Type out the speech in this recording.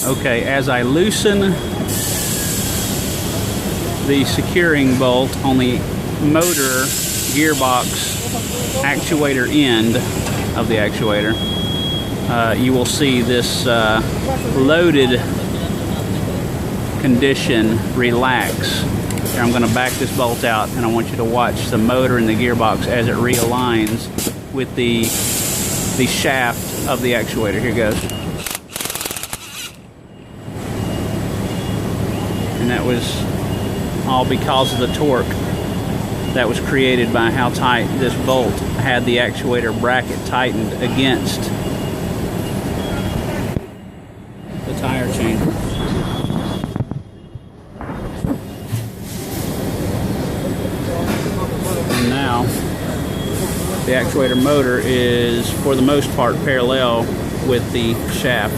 Okay, as I loosen the securing bolt on the motor gearbox actuator end of the actuator, you will see this loaded condition relax. Here, I'm going to back this bolt out, and I want you to watch the motor and the gearbox as it realigns with the shaft of the actuator. Here goes. And that was all because of the torque that was created by how tight this bolt had the actuator bracket tightened against the tire chamber. And now the actuator motor is, for the most part, parallel with the shaft.